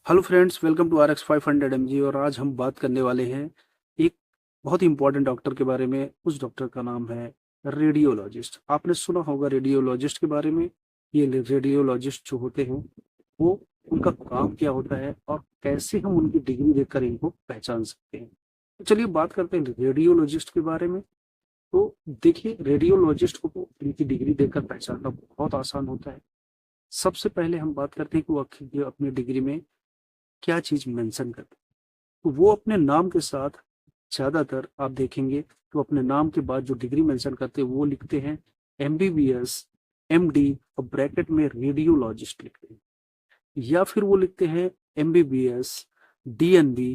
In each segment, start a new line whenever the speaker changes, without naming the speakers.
Hello friends, welcome to RX 500 MG। और आज हम बात करने वाले हैं एक बहुत ही इंपॉर्टेंट डॉक्टर के बारे में। उस डॉक्टर का नाम है रेडियोलॉजिस्ट। आपने सुना होगा रेडियोलॉजिस्ट के बारे में। ये रेडियोलॉजिस्ट जो होते हैं वो उनका काम क्या होता है और कैसे हम उनकी डिग्री देखकर इनको पहचान सकते हैं। तो चलिए बात करते हैं रेडियोलॉजिस्ट के बारे में। तो देखिए, रेडियोलॉजिस्ट को इनकी डिग्री देखकर पहचानना बहुत आसान होता है। सबसे पहले हम बात करते हैं कि वो अपनी डिग्री में क्या चीज मेंशन करते हैं। तो वो अपने नाम के साथ ज्यादातर आप देखेंगे तो अपने नाम के बाद जो डिग्री मेंशन करते हैं वो लिखते हैं MBBS, MD और ब्रैकेट में रेडियोलॉजिस्ट लिखते हैं। या फिर वो लिखते हैं MBBS, DNB,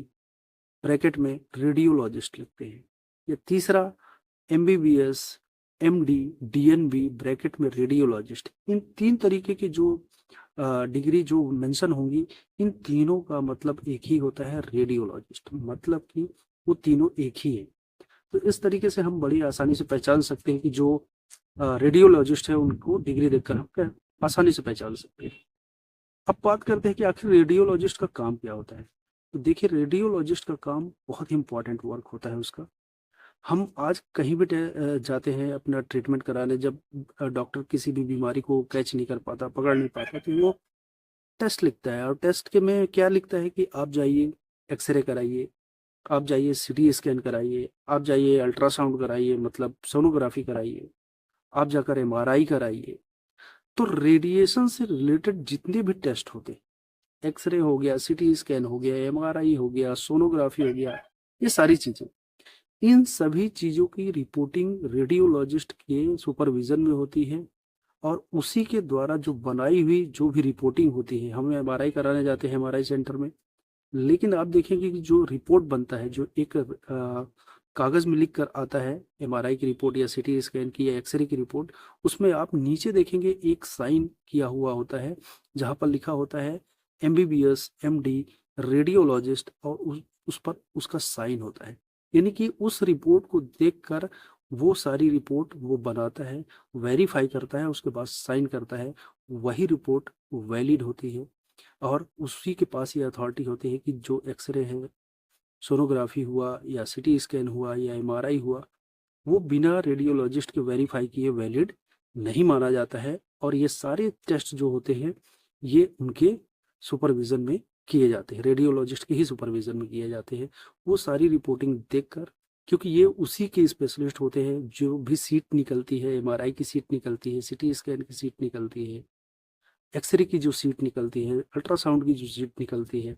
ब्रैकेट में रेडियोलॉजिस्ट लिखते हैं। या तीसरा MBBS, MD, DNB ब्रैकेट में रेडियोलॉजिस्ट। इन तीन तरीके की जो डिग्री जो मेंशन होंगी, इन तीनों का मतलब एक ही होता है, रेडियोलॉजिस्ट। मतलब कि वो तीनों एक ही है। तो इस तरीके से हम बड़ी आसानी से पहचान सकते हैं कि जो रेडियोलॉजिस्ट है उनको डिग्री देखकर हम आसानी से पहचान सकते हैं। अब बात करते हैं कि आखिर रेडियोलॉजिस्ट का काम क्या होता है। तो देखिए, रेडियोलॉजिस्ट का काम बहुत ही इंपॉर्टेंट वर्क होता है उसका। हम आज कहीं भी जाते हैं अपना ट्रीटमेंट कराने, जब डॉक्टर किसी भी बीमारी को कैच नहीं कर पाता, पकड़ नहीं पाता, तो वो टेस्ट लिखता है। और टेस्ट के में क्या लिखता है कि आप जाइए एक्सरे कराइए, आप जाइए CT स्कैन कराइए, आप जाइए अल्ट्रासाउंड कराइए, मतलब सोनोग्राफी कराइए, आप जाकर MRI कराइए। तो रेडिएशन से रिलेटेड जितने भी टेस्ट होते हैं, एक्सरे हो गया, CT स्कैन हो गया, MRI हो गया, सोनोग्राफी हो गया, ये सारी चीजें, इन सभी चीजों की रिपोर्टिंग रेडियोलॉजिस्ट के सुपरविजन में होती है। और उसी के द्वारा जो बनाई हुई जो भी रिपोर्टिंग होती है, हम MRI कराने जाते हैं MRI सेंटर में, लेकिन आप देखेंगे कि जो रिपोर्ट बनता है, जो एक कागज में लिख कर आता है, MRI की रिपोर्ट या CT स्कैन की या एक्सरे की रिपोर्ट, उसमें आप नीचे देखेंगे एक साइन किया हुआ होता है जहां पर लिखा होता है MBBS, MD, रेडियोलॉजिस्ट, और उस पर उसका साइन होता है। यानी कि उस रिपोर्ट को देखकर वो सारी रिपोर्ट वो बनाता है, वेरीफाई करता है, उसके बाद साइन करता है, वही रिपोर्ट वैलिड होती है। और उसी के पास ये अथॉरिटी होती है कि जो एक्सरे है, सोनोग्राफी हुआ या CT स्कैन हुआ या MRI हुआ, वो बिना रेडियोलॉजिस्ट के वेरीफाई किए वैलिड नहीं माना जाता है। और ये सारे टेस्ट जो होते हैं ये उनके सुपरविजन में किए जाते हैं, रेडियोलॉजिस्ट के ही सुपरविजन में किए जाते हैं। वो सारी रिपोर्टिंग देखकर, क्योंकि ये उसी के स्पेशलिस्ट होते हैं, जो भी सीट निकलती है, MRI की सीट निकलती है, CT स्कैन की सीट निकलती है, एक्सरे की जो सीट निकलती है, अल्ट्रासाउंड की जो सीट निकलती है,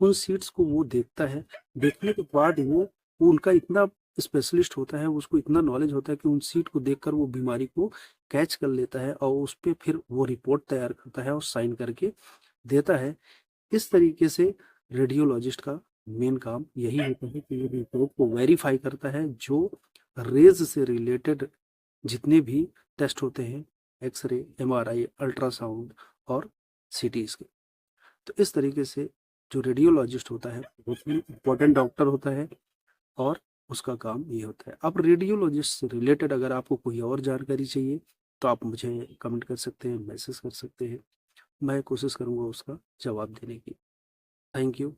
उन सीट्स को वो देखता है। देखने के बाद वो उनका इतना स्पेशलिस्ट होता है, उसको इतना नॉलेज होता है कि उन सीट को देखकर वो बीमारी को कैच कर लेता है और उस पर फिर वो रिपोर्ट तैयार करता है और साइन करके देता है। इस तरीके से रेडियोलॉजिस्ट का मेन काम यही होता है कि ये रिपोर्ट को वेरीफाई करता है, जो रेज से रिलेटेड जितने भी टेस्ट होते हैं, एक्सरे, MRI, अल्ट्रासाउंड और CT स्कैन। तो इस तरीके से जो रेडियोलॉजिस्ट होता है बहुत ही इम्पोर्टेंट डॉक्टर होता है और उसका काम ये होता है। अब रेडियोलॉजिस्ट से रिलेटेड अगर आपको कोई और जानकारी चाहिए तो आप मुझे कमेंट कर सकते हैं, मैसेज कर सकते हैं। मैं कोशिश करूंगा उसका जवाब देने की। Thank you.